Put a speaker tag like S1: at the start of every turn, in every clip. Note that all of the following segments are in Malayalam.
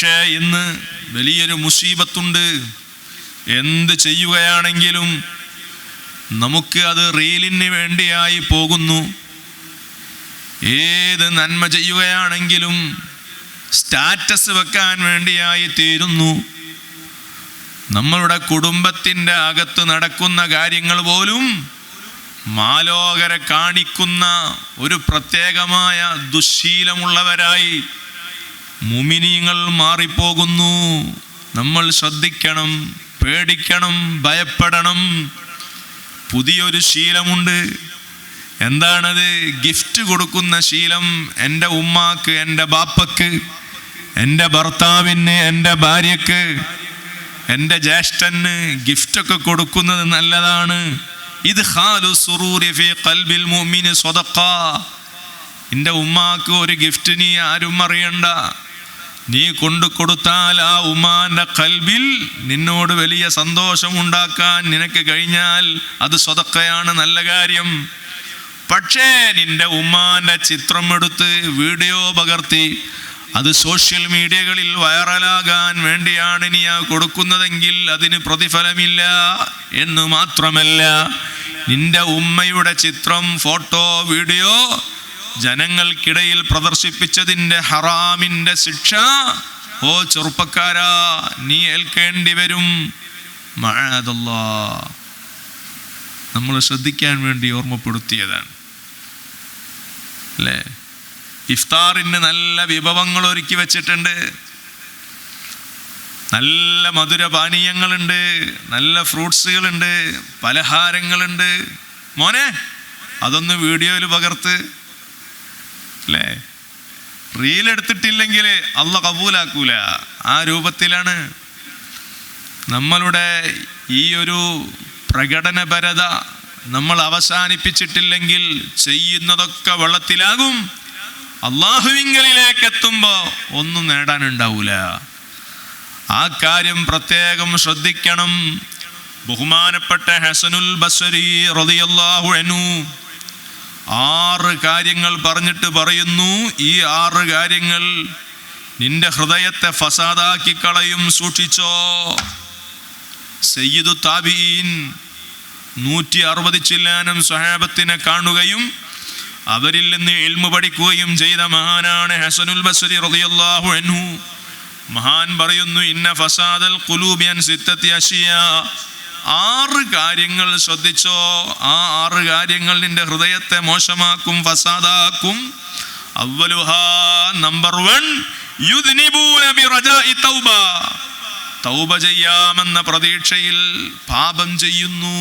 S1: പക്ഷേ ഇന്ന് വലിയൊരു മുസീബത്തുണ്ട്. എന്ത് ചെയ്യുകയാണെങ്കിലും നമുക്ക് അത് റീലിന് വേണ്ടിയായി പോകുന്നു. ഏത് നന്മ ചെയ്യുകയാണെങ്കിലും സ്റ്റാറ്റസ് വെക്കാൻ വേണ്ടിയായി തീരുന്നു. നമ്മളുടെ കുടുംബത്തിൻ്റെ അകത്ത് നടക്കുന്ന കാര്യങ്ങൾ പോലും മാലോകരെ കാണിക്കുന്ന ഒരു പ്രത്യേകമായ ദുശ്ശീലമുള്ളവരായി മുഅ്മിനീങ്ങൾ മാറിപ്പോകുന്നു. നമ്മൾ ശ്രദ്ധിക്കണം, പേടിക്കണം, ഭയപ്പെടണം. പുതിയൊരു ശീലമുണ്ട്. എന്താണത്? ഗിഫ്റ്റ് കൊടുക്കുന്ന ശീലം. എൻ്റെ ഉമ്മാക്ക്, എൻ്റെ ബാപ്പക്ക്, എൻ്റെ ഭർത്താവിന്, എൻ്റെ ഭാര്യക്ക്, എൻ്റെ ജ്യേഷ്ഠന് ഗിഫ്റ്റൊക്കെ കൊടുക്കുന്നത് നല്ലതാണ്. ഇദ്ഖാലു സുറൂരി ഫീ ഖൽബിൽ മുഅ്മിനി സ്വദഖ. എൻ്റെ ഉമ്മാക്ക് ഒരു ഗിഫ്റ്റ് നീ ആരും അറിയണ്ട, നീ കൊണ്ടു കൊടുത്താൽ ആ ഉമ്മാന്റെ ഖൽബിൽ നിന്നോട് വലിയ സന്തോഷം ഉണ്ടാക്കാൻ നിനക്ക് കഴിഞ്ഞാൽ അത് സ്വദഖയാണ്, നല്ല കാര്യം. പക്ഷേ നിന്റെ ഉമ്മാന്റെ ചിത്രം എടുത്ത് വീഡിയോ പകർത്തി അത് സോഷ്യൽ മീഡിയകളിൽ വൈറലാകാൻ വേണ്ടിയാണ് നീ ആ കൊടുക്കുന്നതെങ്കിൽ അതിന് പ്രതിഫലമില്ല. എന്ന് മാത്രമല്ല, നിന്റെ ഉമ്മയുടെ ചിത്രം, ഫോട്ടോ, വീഡിയോ ജനങ്ങൾക്കിടയിൽ പ്രദർശിപ്പിച്ചതിൻ്റെ ഹറാമിൻ്റെ ശിക്ഷ ഓ ചെറുപ്പക്കാരാ നീ ഏൽക്കേണ്ടി വരും. മഅദല്ലാഹ്. നമ്മൾ ശ്രദ്ധിക്കാൻ വേണ്ടി ഓർമ്മപ്പെടുത്തിയതാണ് അല്ലേ? ഇഫ്താറിന് നല്ല വിഭവങ്ങൾ ഒരുക്കി വെച്ചിട്ടുണ്ട്, നല്ല മധുരപാനീയങ്ങളുണ്ട്, നല്ല ഫ്രൂട്ട്സുകളുണ്ട്, പലഹാരങ്ങളുണ്ട്. മോനെ അതൊന്ന് വീഡിയോയിൽ പകർത്ത് അല്ലേ? റീലെടുത്തിട്ടില്ലെങ്കിൽ അല്ലാഹ് കബൂലാക്കൂല. ആ രൂപത്തിലാണ് നമ്മളുടെ ഈ ഒരു പ്രകടനപരത നമ്മൾ അവസാനിപ്പിച്ചിട്ടില്ലെങ്കിൽ ചെയ്യുന്നതൊക്കെ വെള്ളത്തിലാകും. അള്ളാഹുവിങ്കലിലേക്ക് എത്തുമ്പോൾ ഒന്നും നേടാനുണ്ടാവൂല. ആ കാര്യം പ്രത്യേകം ശ്രദ്ധിക്കണം. ബഹുമാനപ്പെട്ട ഹസനുൽ ബസ്രി റളിയല്ലാഹു അൻഹു 6 കാര്യങ്ങൾ പറഞ്ഞിട്ട് പറയുന്നു, ഈ 6 കാര്യങ്ങൾ നിന്റെ ഹൃദയത്തെ ഫസാദാക്കി കളയും, സൂക്ഷിച്ചോ. സയ്യിദു താബിഈൻ 160 ചില്ലാനം സ്വഹാബത്തിനെ കാണുകയും അവരിൽ നിന്ന് ഇൽമു പഠിക്കുകയും ചെയ്ത മഹാനാണ് ഹസനുൽ ബസ്രി റളിയല്ലാഹു അൻഹു. മഹാൻ പറയുന്നു, ഇന്ന ഫസാദൽ ഖുലൂബി അൻ 6 അശിയാ. 6 കാര്യങ്ങൾ ശ്രദ്ധിച്ചോ. ആ 6 കാര്യങ്ങൾ നിന്റെ ഹൃദയത്തെ മോശമാക്കും, ഫസാദാക്കും. അവ്വലുഹാ, നമ്പർ 1, യുദ്നിബൂന ബിറജാഇ തൗബ. തൗബ ചെയ്യാമെന്ന പ്രതീക്ഷയിൽ പാപം ചെയ്യുന്നു.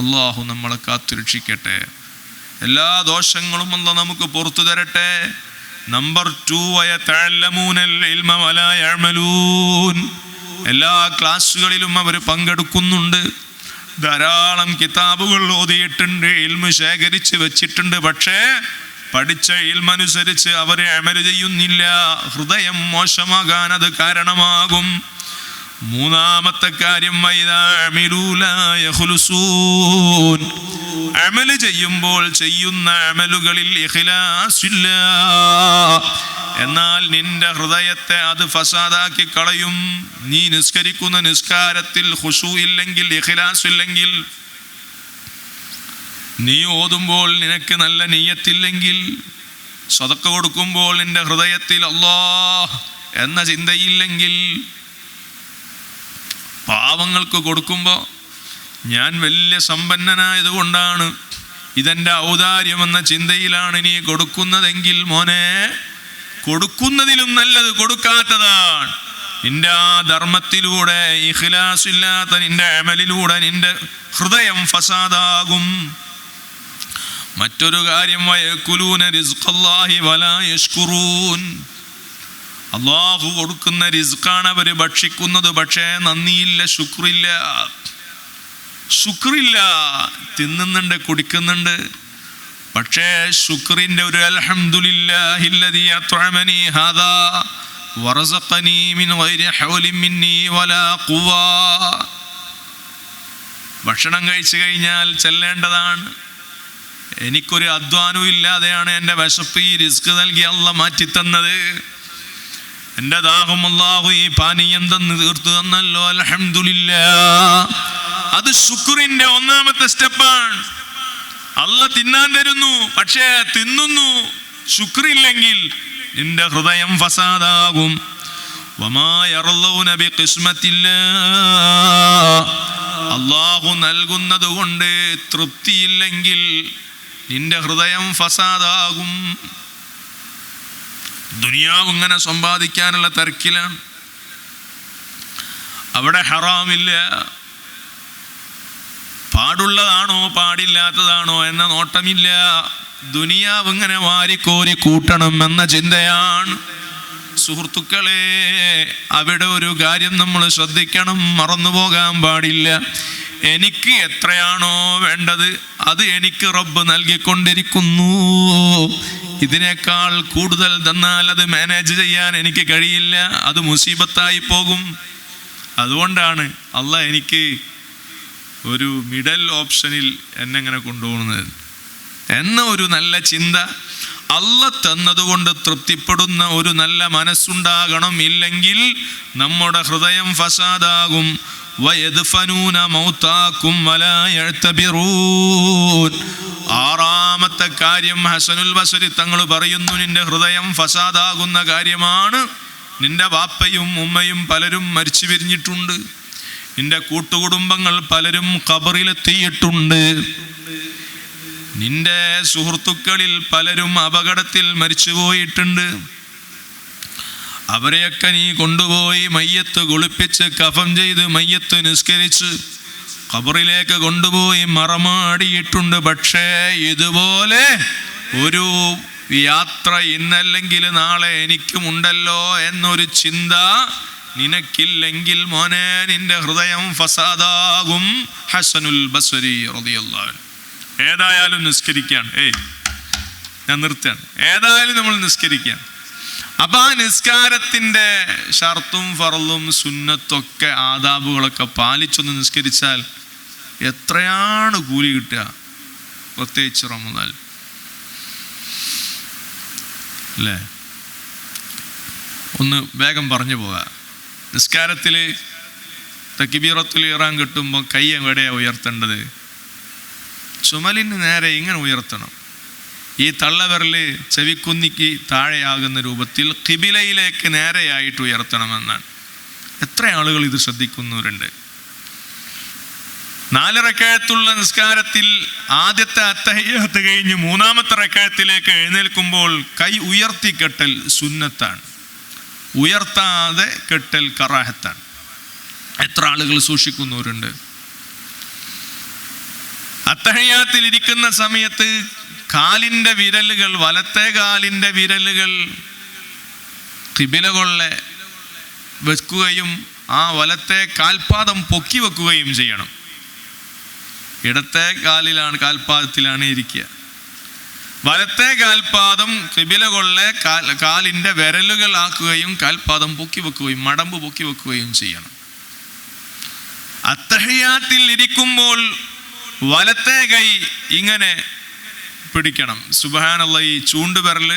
S1: അല്ലാഹു നമ്മളെ കാത്തുരക്ഷിക്കട്ടെ. എല്ലാ ദോഷങ്ങളും അല്ലാഹ് നമുക്ക് പുറത്തു തരട്ടെ. നമ്പർ 2, വയതഅല്ലമൂനൽ ഇൽമ വലാ യഅമലൂൻ. എല്ലാ ക്ലാസ്സുകളിലും അവർ പങ്കെടുക്കുന്നുണ്ട്, ധാരാളം കിതാബുകൾ ഓതിയിട്ടുണ്ട്, ഇൽമു ശേഖരിച്ച് വെച്ചിട്ടുണ്ട്. പക്ഷേ പഠിച്ച ഇൽമനുസരിച്ച് അവർ അമൽ ചെയ്യുന്നില്ല. ഹൃദയം മോശമാകാൻ അത് കാരണമാകും. 3-ാമത്തെ കാര്യം, അമല് ചെയ്യുമ്പോൾ ചെയ്യുന്ന അമലുകളിൽ ഇഖ്ലാസില്ല. എന്നാൽ നിന്റെ ഹൃദയത്തെ അത് ഫസാദാക്കി കളയും. നീ നിസ്കരിക്കുന്ന നിസ്കാരത്തിൽ ഖുശൂ ഇല്ലെങ്കിൽ, ഇഖ്ലാസ് ഇല്ലെങ്കിൽ, നീ ഓതുമ്പോൾ നിനക്ക് നല്ല നിയ്യത്തില്ലെങ്കിൽ, സദഖ കൊടുക്കുമ്പോൾ നിന്റെ ഹൃദയത്തിൽ അല്ലാഹ് എന്ന ചിന്തയില്ലെങ്കിൽ, പാവങ്ങൾക്ക് കൊടുക്കുമ്പോൾ ഞാൻ വലിയ സമ്പന്നനായതുകൊണ്ടാണ്, ഇതെൻ്റെ ഔദാര്യമെന്ന ചിന്തയിലാണ് നീ കൊടുക്കുന്നതെങ്കിൽ, മോനെ കൊടുക്കുന്നതിലും നല്ലത് കൊടുക്കാത്തതാണ്. നിന്റെ ആ ധർമ്മത്തിലൂടെ, ഇഖ്ലാസ് ഇല്ലാത്ത നിന്റെ അമലിലൂടെ നിന്റെ ഹൃദയം ഫസാദാകും. മറ്റൊരു കാര്യം, വയകുലൂന റിസ്ഖല്ലാഹി വലാ യശ്കുറൂൻ. അല്ലാഹു കൊടുക്കുന്ന റിസ്ഖാണ് അവർ ഭക്ഷിക്കുന്നത്, പക്ഷേ നന്ദിയില്ല, ശുക്രില്ല. തിന്നുന്നുണ്ട്, കുടിക്കുന്നുണ്ട്, പക്ഷേ ശുക്രിന്റെ ഒരു അൽഹംദുലില്ലാഹില്ലദീ അത്അമനി ഹാദാ വറസഖനി മിൻ ഗൈരി ഹൗലിൻ മിന്നി വലാ ഖുവ. ഭക്ഷണം കഴിച്ചു കഴിഞ്ഞാൽ ചെല്ലേണ്ടതാണ്, എനിക്കൊരു അധ്വാനവും ഇല്ലാതെയാണ് എൻ്റെ വിശപ്പ് ഈ റിസ്ക് നൽകി അല്ലാഹ് മാറ്റിത്തന്നത്. എൻ്റെ ദാഹം അല്ലാഹു ഈ പാനീയം തന്ന് തീർത്തു തന്നല്ലോ, അൽഹംദുലില്ലാഹ്. അത് ശുക്രിന്റെ ഒന്നാമത്തെ സ്റ്റെപ്പാണ്. അല്ലാഹ് തിന്നാൻ തരുന്നു, പക്ഷേ തിന്നുന്നു, ശുക്രില്ലെങ്കിൽ നിന്റെ ഹൃദയം ഫസാദാകും. വമാ യർളൗന ബിഖിസ്മത്തില്ലാഹ്, അല്ലാഹു നൽകുന്നത് കൊണ്ട് തൃപ്തിയില്ലെങ്കിൽ നിന്റെ ഹൃദയം ഫസാദാകും. ദുനിയാവ് ഇങ്ങനെ സമ്പാദിക്കാനുള്ള തിരക്കിലാണ്. അവിടെ ഹറാമില്ല, പാടുള്ളതാണോ പാടില്ലാത്തതാണോ എന്ന നോട്ടമില്ല. ദുനിയാവ് ഇങ്ങനെ വാരിക്കോരി കൂട്ടണം എന്ന ചിന്തയാണ്. സുഹൃത്തുക്കളെ, അവിടെ ഒരു കാര്യം നമ്മൾ ശ്രദ്ധിക്കണം, മറന്നുപോകാൻ പാടില്ല. എനിക്ക് എത്രയാണോ വേണ്ടത് അത് എനിക്ക് റബ്ബ് നൽകിക്കൊണ്ടിരിക്കുന്നു. ഇതിനേക്കാൾ കൂടുതൽ തന്നാൽ അത് മാനേജ് ചെയ്യാൻ എനിക്ക് കഴിയില്ല, അത് മുസീബത്തായി പോകും. അതുകൊണ്ടാണ് അള്ളാഹ് എനിക്ക് ഒരു മിഡൽ ഓപ്ഷനിൽ എന്നെങ്ങനെ കൊണ്ടുപോകുന്നത് എന്ന ഒരു നല്ല ചിന്ത. അള്ളാഹ് തന്നതുകൊണ്ട് തൃപ്തിപ്പെടുന്ന ഒരു നല്ല മനസ്സുണ്ടാകണം. ഇല്ലെങ്കിൽ നമ്മുടെ ഹൃദയം ഫസാദാകും. വയദ്ഫനൂന മൗതാക്കും വലാ യഅ്തബിറൂൻ. ആറാമത്തെ കാര്യം ഹസനുൽ ബസ്രി തങ്ങൾ പറയുന്നു, നിന്റെ ഹൃദയം ഫസാദാകുന്ന കാര്യമാണ്. നിന്റെ വാപ്പയും ഉമ്മയും പലരും മരിച്ചു പിരിഞ്ഞിട്ടുണ്ട്. നിന്റെ കൂട്ടുകുടുംബങ്ങൾ പലരും ഖബറിലെത്തിയിട്ടുണ്ട്. നിന്റെ സുഹൃത്തുക്കളിൽ പലരും അപകടത്തിൽ മരിച്ചു പോയിട്ടുണ്ട്. അവരെയൊക്കെ നീ കൊണ്ടുപോയി മയ്യത്ത് കുളിപ്പിച്ച് കഫം ചെയ്ത് മയ്യത്ത് നിസ്കരിച്ച് ഖബറിലേക്ക് കൊണ്ടുപോയി മറമാടിയിട്ടുണ്ട്. പക്ഷേ ഇതുപോലെ ഒരു യാത്ര ഇന്നല്ലെങ്കിൽ നാളെ എനിക്കുമുണ്ടല്ലോ എന്നൊരു ചിന്ത നിനക്കില്ലെങ്കിൽ മോനെ, നിന്റെ ഹൃദയം ഫസാദാകും. ഹസനുൽ ബസ്രി റളിയല്ലാഹു അൻഹു. ഏതായാലും നിസ്കരിക്കാൻ, ഞാൻ നിർത്തുകയാണ്, ഏതായാലും നമ്മൾ നിസ്കരിക്കാൻ. അപ്പം ആ നിസ്കാരത്തിൻ്റെ ഷർത്തും ഫർളും സുന്നത്തൊക്കെ ആദാബുകളൊക്കെ പാലിച്ചൊന്ന് നിസ്കരിച്ചാൽ എത്രയാണ് കൂലി കിട്ടുക, പ്രത്യേകിച്ച് റമദാൻ അല്ലേ. ഒന്ന് വേഗം പറഞ്ഞു പോകാം. നിസ്കാരത്തിൽ തക്ബീറത്തുൽ ഇഹ്റാം കിട്ടുമ്പോൾ കൈ എവിടെയാണ് ഉയർത്തേണ്ടത്? ചുമലിന് നേരെ ഇങ്ങനെ ഉയർത്തണം. ഈ തള്ളവിരൽ ചെവിക്കുന്നിക്ക് താഴെയാകുന്ന രൂപത്തിൽ ഖിബിലയിലേക്ക് നേരെയായിട്ട് ഉയർത്തണമെന്നാണ്. എത്ര ആളുകൾ ഇത് ശ്രദ്ധിക്കുന്നവരുണ്ട്? 4 റക്അത്തുള്ള നിസ്കാരത്തിൽ ആദ്യത്തെ അത്തഹിയ്യാത്ത് കഴിഞ്ഞ് 3-ാമത്തെ റക്അത്തിലേക്ക് എഴുന്നേൽക്കുമ്പോൾ കൈ ഉയർത്തി കെട്ടൽ സുന്നത്താണ്, ഉയർത്താതെ കെട്ടൽ കറാഹത്താണ്. എത്ര ആളുകൾ സൂക്ഷിക്കുന്നവരുണ്ട്? അത്തഹിയ്യാത്തിൽ ഇരിക്കുന്ന സമയത്ത് കാലിൻ്റെ വിരലുകൾ, വലത്തെ കാലിൻ്റെ വിരലുകൾ ഖിബില കൊള്ളെ വെക്കുകയും ആ വലത്തെ കാൽപാദം പൊക്കി വെക്കുകയും ചെയ്യണം. ഇടത്തെ കാൽപാദത്തിലാണ് ഇരിക്കുക. വലത്തെ കാൽപാദം ഖിബില കൊള്ളെ കാലിൻ്റെ വിരലുകൾ ആക്കുകയും കാൽപാദം പൊക്കി വെക്കുകയും മടമ്പ് പൊക്കി വെക്കുകയും ചെയ്യണം. അത്തഹിയ്യാത്തിൽ ഇരിക്കുമ്പോൾ വലത്തെ കൈ ഇങ്ങനെ പിടിക്കണം. സുബ്ഹാനല്ലാഹ്, ഈ ചൂണ്ടുവിരൽ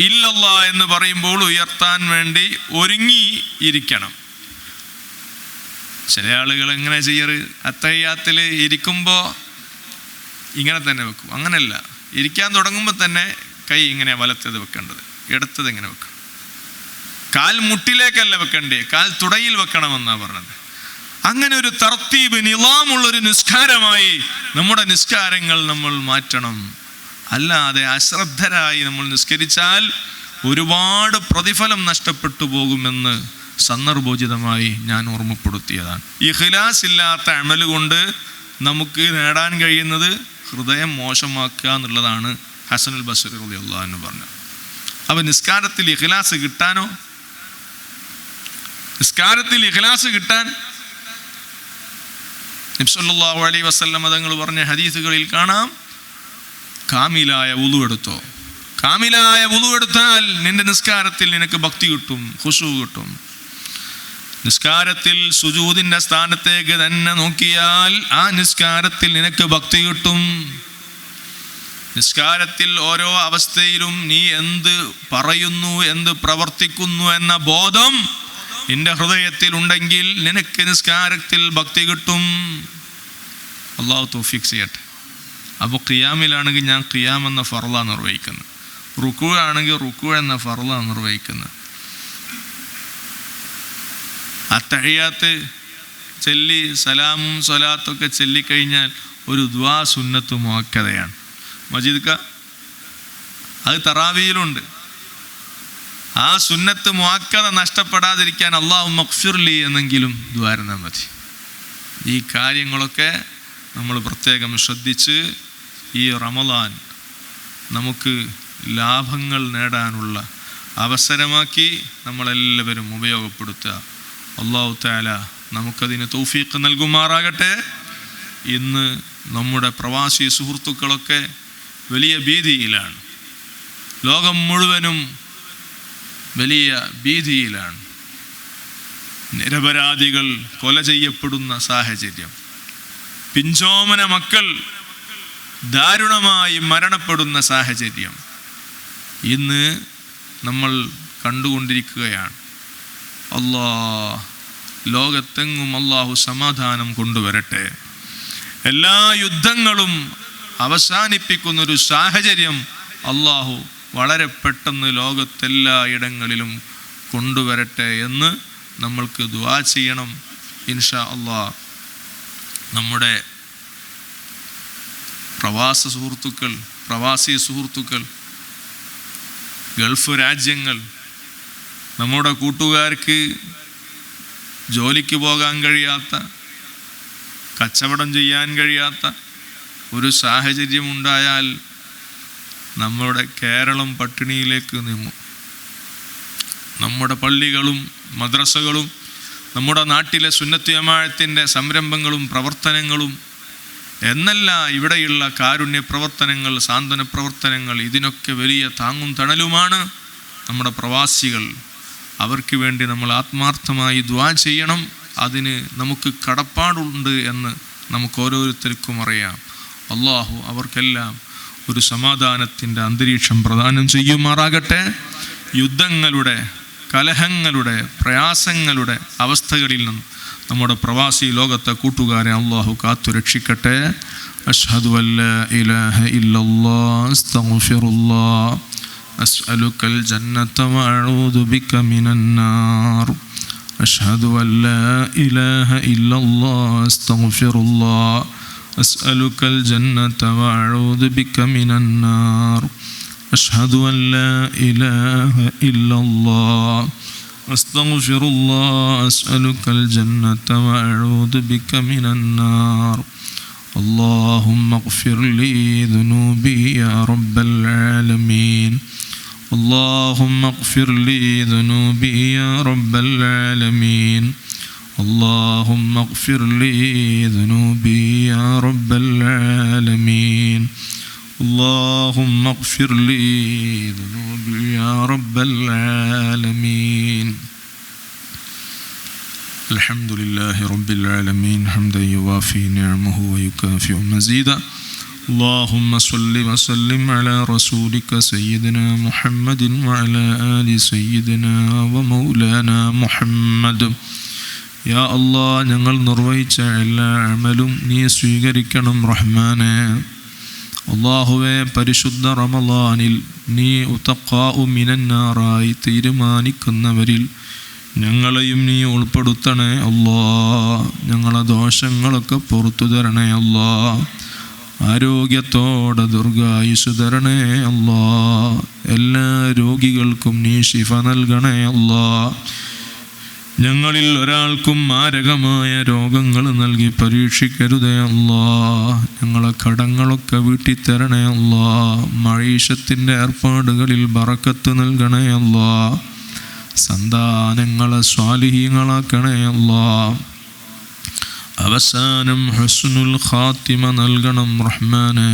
S1: ഇല്ലല്ലാ എന്ന് പറയുമ്പോൾ ഉയർത്താൻ വേണ്ടി ഒരുങ്ങി ഇരിക്കണം. ചില ആളുകൾ എങ്ങനെ ചെയ്യാറ്? അത്തഹിയ്യാത്തിൽ ഇരിക്കുമ്പോൾ ഇങ്ങനെ തന്നെ വെക്കും. അങ്ങനെയല്ല, ഇരിക്കാൻ തുടങ്ങുമ്പോൾ തന്നെ കൈ ഇങ്ങനെ വലത്തേത് വെക്കേണ്ടത്, ഇടത്തത് ഇങ്ങനെ വെക്കണം. കാൽ മുട്ടിലേക്കല്ല വെക്കണ്ടേ, കാൽ തുടയിൽ വെക്കണമെന്നാണ് പറഞ്ഞത്. അങ്ങനെ ഒരു തർത്തീബ്, നിളാമുള്ളൊരു നിസ്കാരമായി നമ്മുടെ നിസ്കാരങ്ങൾ നമ്മൾ മാറ്റണം. അല്ലാതെ അശ്രദ്ധരായി നമ്മൾ നിസ്കരിച്ചാൽ ഒരുപാട് പ്രതിഫലം നഷ്ടപ്പെട്ടു പോകുമെന്ന് സന്ദർഭോചിതമായി ഞാൻ ഓർമ്മപ്പെടുത്തിയതാണ്. ഇഖ്ലാസ് ഇല്ലാത്ത അമല് കൊണ്ട് നമുക്ക് നേടാൻ കഴിയുന്നത് ഹൃദയം മോശമാക്കുക എന്നുള്ളതാണ് ഹസനുൽ ബസ്രി റളിയല്ലാഹു അൻഹു പറഞ്ഞത്. അപ്പം നിസ്കാരത്തിൽ ഇഖ്ലാസ് കിട്ടാനോ, നിസ്കാരത്തിൽ ഇഖ്ലാസ് കിട്ടാൻ നബി സല്ലല്ലാഹു അലൈഹി വസല്ലം തങ്ങൾ പറഞ്ഞ ഹദീസുകളിൽ കാണാം, കാമിലായ വുളു എടുത്തോ. കാമിലായ വുളു എടുത്താൽ നിന്റെ നിസ്കാരത്തിൽ നിനക്ക് ഭക്തി കിട്ടും, ഖുശൂ കിട്ടും. നിസ്കാരത്തിൽ സുജൂദിന്റെ സ്ഥാനത്തേക്ക് തന്നെ നോക്കിയാൽ ആ നിസ്കാരത്തിൽ നിനക്ക് ഭക്തി കിട്ടും. നിസ്കാരത്തിൽ ഓരോ അവസ്ഥയിലും നീ എന്ത് പറയുന്നു, എന്ത് പ്രവർത്തിക്കുന്നു എന്ന ബോധം നിന്റെ ഹൃദയത്തിൽ ഉണ്ടെങ്കിൽ നിനക്ക് നിസ്കാരത്തിൽ ഭക്തി കിട്ടും. അള്ളാഹു തൗഫീഖ് ചെയ്യട്ടെ. അപ്പോൾ ഖിയാമിലാണെങ്കിൽ ഞാൻ ഖിയാം എന്ന ഫർളാണ് നിർവഹിക്കുന്നത്, റുക്കൂ ആണെങ്കിൽ റുക്കൂ എന്ന ഫർളാണ് നിർവഹിക്കുന്നത്. അത്തഹിയാത്ത് ചൊല്ലി സലാമും സ്വലാത്തൊക്കെ ചൊല്ലിക്കഴിഞ്ഞാൽ ഒരു ദുആ സുന്നത്ത് മുഅക്കദയാണ്. മജീദ്ക്ക അത് തറാവിയിലുണ്ട്. ആ സുന്നത്ത് മുഅക്കദ നഷ്ടപ്പെടാതിരിക്കാൻ അല്ലാഹുമ്മ ഗ്ഫിർലി എന്നെങ്കിലും ദ്വാരന്നാൽ മതി. ഈ കാര്യങ്ങളൊക്കെ നമ്മൾ പ്രത്യേകം ശ്രദ്ധിച്ച് ഈ റമളാൻ നമുക്ക് ലാഭങ്ങൾ നേടാനുള്ള അവസരമാക്കി നമ്മളെല്ലാവരും ഉപയോഗപ്പെടുത്തുക. അല്ലാഹു തആല നമുക്കതിന് തൗഫീഖ് നൽകുമാറാകട്ടെ. ഇന്ന് നമ്മുടെ പ്രവാസി സുഹൃത്തുക്കളൊക്കെ വലിയ ഭീതിയിലാണ്, ലോകം മുഴുവനും വലിയ ഭീതിയിലാണ്. നിരപരാധികൾ കൊല ചെയ്യപ്പെടുന്ന സാഹചര്യം, പിഞ്ചോമന മക്കൾ ദാരുണമായി മരണപ്പെടുന്ന സാഹചര്യം ഇന്ന് നമ്മൾ കണ്ടുകൊണ്ടിരിക്കുകയാണ്. ലോകത്തെങ്ങും അല്ലാഹു സമാധാനം കൊണ്ടുവരട്ടെ. എല്ലാ യുദ്ധങ്ങളും അവസാനിപ്പിക്കുന്നൊരു സാഹചര്യം അല്ലാഹു വളരെ പെട്ടെന്ന് ലോകത്തെല്ലാ ഇടങ്ങളിലും കൊണ്ടുവരട്ടെ എന്ന് നമ്മൾക്ക് ദുആ ചെയ്യണം. ഇൻഷാ അല്ലാഹ് നമ്മുടെ പ്രവാസി സുഹൃത്തുക്കൾ, ഗൾഫ് രാജ്യങ്ങൾ, നമ്മുടെ കൂട്ടുകാർക്ക് ജോലിക്ക് പോകാൻ കഴിയാത്ത, കച്ചവടം ചെയ്യാൻ കഴിയാത്ത ഒരു സാഹചര്യം ഉണ്ടായാൽ നമ്മുടെ കേരളം പട്ടിണിയിലേക്ക് നീങ്ങും. നമ്മുടെ പള്ളികളും മദ്രസകളും നമ്മുടെ നാട്ടിലെ സുന്നത്ത് ജമാഅത്തിൻ്റെ സംരംഭങ്ങളും പ്രവർത്തനങ്ങളും എന്നല്ല ഇവിടെയുള്ള കാരുണ്യ പ്രവർത്തനങ്ങൾ, സാന്ത്വന പ്രവർത്തനങ്ങൾ, ഇതിനൊക്കെ വലിയ താങ്ങും തണലുമാണ് നമ്മുടെ പ്രവാസികൾ. അവർക്ക് വേണ്ടി നമ്മൾ ആത്മാർത്ഥമായി ദുആ ചെയ്യണം. അതിന് നമുക്ക് കടപ്പാടുണ്ട് എന്ന് നമുക്ക് ഓരോരുത്തർക്കും അറിയാം. അല്ലാഹു അവർക്കെല്ലാം ഒരു സമാധാനത്തിൻ്റെ അന്തരീക്ഷം പ്രദാനം ചെയ്യുമാറാകട്ടെ. യുദ്ധങ്ങളുടെ, കലഹങ്ങളുടെ, പ്രയാസങ്ങളുടെ അവസ്ഥകളിൽ നിന്നും നമ്മുടെ പ്രവാസി ലോകത്തെ കൂട്ടുകാരെ അല്ലാഹു കാത്തുരക്ഷിക്കട്ടെ. അഷ്ഹദു അല്ലാ ഇലാഹ ഇല്ലല്ലാഹ് അസ്തഗ്ഫിറുല്ലാഹ് അസ്അലുക്കൽ ജന്നത വഅഊദു ബിക മിനന്നാർ. അഷ്ഹദു അല്ലാ ഇലാഹ ഇല്ലല്ലാഹ് അസ്തഗ്ഫിറുല്ലാഹ് അസ്അലുക്കൽ ജന്നത വഅഊദു ബിക മിനന്നാർ. അഷ്ഹദു അല്ലാ ഇലാഹ ഇല്ലല്ലാഹ് അസ്തഗ്ഫിറുല്ലാഹ് അസ്അലുക്കൽ ജന്നത വഅഊദു ബിക മിനന്നാർ. اللهم اغفر لي ذنوبي يا رب العالمين. اللهم اغفر لي ذنوبي يا رب العالمين. اللهم اغفر لي ذنوبي يا رب العالمين. اللهم اغفر لي ذنوبي يا رب العالمين. الحمد لله رب العالمين حمدا يوافي نعمه ويكافئ مزيدا. اللهم صل وسلم على رسولك سيدنا محمد وعلى آل سيدنا ومولانا محمد. യാ അല്ലാഹ്, ഞങ്ങൾ നിർവഹിച്ച എല്ലാ അമലും നീ സ്വീകരിക്കണം റഹ്മാനെ. അല്ലാഹുവേ, പരിശുദ്ധ റമളാനിൽ നീ ഉതഖാഉ മിനന്നാറായി തീരുമാനിക്കുന്നവരിൽ ഞങ്ങളെയും നീ ഉൾപ്പെടുത്തണേ അല്ലാഹ്. ഞങ്ങളെ ദോഷങ്ങളൊക്കെ പുറത്തു തരണേ അല്ലാഹ്. ആരോഗ്യത്തോടെ ദീർഘായുസ്സ് തരണേ അല്ലാഹ്. എല്ലാ രോഗികൾക്കും നീ ശിഫ നൽകണേ അല്ലാഹ്. ഞങ്ങളിൽ ഒരാൾക്കും മാരകമായ രോഗങ്ങൾ നൽകി പരീക്ഷിക്കരുതേ അല്ലാഹ്. ഞങ്ങളെ കടങ്ങളൊക്കെ വീട്ടിത്തരണേ അല്ലാഹ്. മഈശത്തിൻ്റെ ഏർപ്പാടുകളിൽ ബറക്കത്ത് നൽകണേ അല്ലാഹ്. സന്താനങ്ങളെ സ്വാലിഹീങ്ങളാക്കണേ അല്ലാഹ്. അവസാനം ഹുസ്നുൽ ഖാത്തിമ നൽകണം റഹ്മാനെ.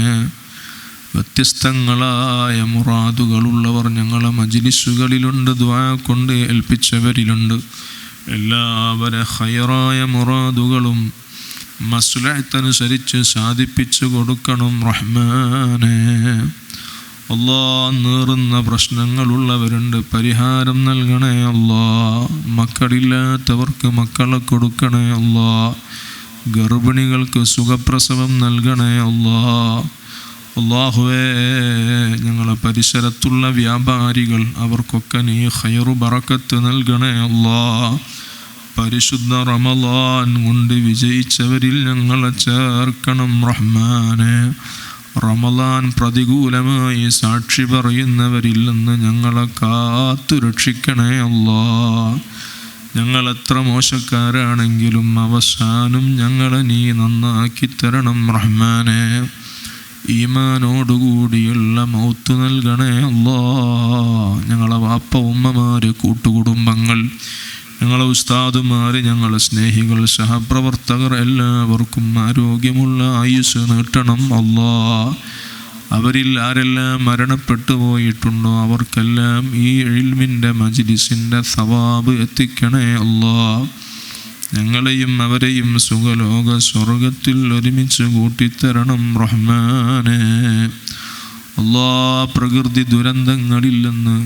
S1: വ്യത്യസ്തങ്ങളായ മുറാദുകളുള്ളവർ ഞങ്ങളെ മജ്ലിസുകളിലുണ്ട്, ദുആ കൊണ്ട് ഏൽപ്പിച്ചവരിലുണ്ട്. എല്ലാവരെ ഖൈറായ മുറാദുകളും
S2: മസ്ലഹത്തനുസരിച്ച് സാധിപ്പിച്ചു കൊടുക്കണം റഹ്മാനേ. അല്ലാ, നീറുന്ന പ്രശ്നങ്ങളുള്ളവരുണ്ട്, പരിഹാരം നൽകണേ അല്ലാ. മക്കളില്ലാത്തവർക്ക് മക്കളെ കൊടുക്കണേ അല്ലാ. ഗർഭിണികൾക്ക് സുഖപ്രസവം നൽകണേ അല്ലാ. അല്ലാഹുവേ, ഞങ്ങളെ പരിസരത്തുള്ള വ്യാപാരികൾ അവർക്കൊക്കെ നീ ഖൈറു ബറക്കത്ത് നൽകണേ അല്ലാ. പരിശുദ്ധ റമളാൻ കൊണ്ട് വിജയിച്ചവരിൽ ഞങ്ങളെ ചേർക്കണം റഹ്മാനെ. റമളാൻ പ്രതികൂലമായി സാക്ഷി പറയുന്നവരിൽ നിന്ന് ഞങ്ങളെ കാത്തു രക്ഷിക്കണേ അല്ലാ. ഞങ്ങളെത്ര മോശക്കാരാണെങ്കിലും അവസാനം ഞങ്ങളെ നീ നന്നാക്കി തരണം റഹ്മാനെ. ഈമാനോടുകൂടിയുള്ള മൗത്ത് നൽകണേ അല്ലാ. ഞങ്ങളെ വാപ്പ ഉമ്മമാര്, കൂട്ടുകുടുംബങ്ങൾ, ഞങ്ങളെ ഉസ്താദുമാർ, ഞങ്ങളെ സ്നേഹികൾ, സഹപ്രവർത്തകർ എല്ലാവർക്കും ആരോഗ്യമുള്ള ആയുസ് നീട്ടണം അല്ലാ. അവരിൽ ആരെല്ലാം മരണപ്പെട്ടു പോയിട്ടുണ്ടോ അവർക്കെല്ലാം ഈ ഇൽമിൻ്റെ മജ്ലിസിൻ്റെ സവാബ് എത്തിക്കണേ അല്ലാ. ഞങ്ങളെയും അവരെയും സുഖലോക സ്വർഗത്തിൽ ഒരുമിച്ച് കൂട്ടിത്തരണം റഹ്മാനേ. അല്ലാ, പ്രകൃതി ദുരന്തങ്ങളില്ലെന്ന്,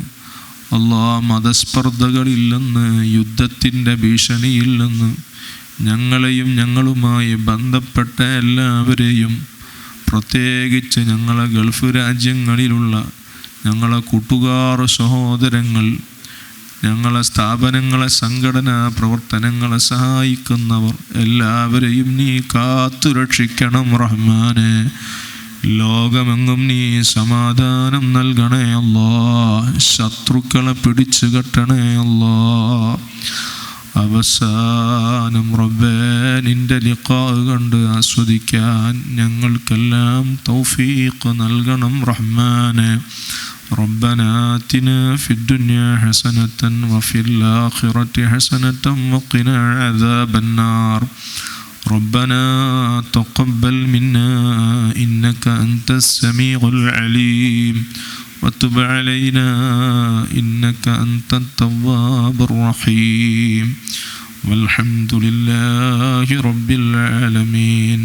S2: അല്ലാ, മതസ്പർദ്ധകളില്ലെന്ന്, യുദ്ധത്തിൻ്റെ ഭീഷണിയില്ലെന്ന് ഞങ്ങളെയും ഞങ്ങളുമായി ബന്ധപ്പെട്ട എല്ലാവരെയും, പ്രത്യേകിച്ച് ഞങ്ങളെ ഗൾഫ് രാജ്യങ്ങളിലുള്ള ഞങ്ങളെ കൂട്ടുകാർ, സഹോദരങ്ങൾ, ഞങ്ങളെ സ്ഥാപനങ്ങളെ, സംഘടനാ പ്രവർത്തനങ്ങളെ സഹായിക്കുന്നവർ എല്ലാവരെയും നീ കാത്തു രക്ഷിക്കണം റഹ്മാനെ. ലോകമെങ്ങും നീ സമാധാനം നൽകണേ അല്ലാ. ശത്രുക്കളെ പിടിച്ചു കെട്ടണേ അല്ലാ. അവസാനം റബ്ബേ, നിന്റെ ലിഖാ കണ്ട് ആസ്വദിക്കാൻ ഞങ്ങൾക്കെല്ലാം തൗഫീഖ് നൽകണം റഹ്മാനെ. ربنا آتنا في الدنيا حسنة وفي الآخرة حسنة وقنا عذاب النار. ربنا تقبل منا إنك أنت السميع العليم وتب علينا إنك أنت التواب الرحيم والحمد لله رب العالمين.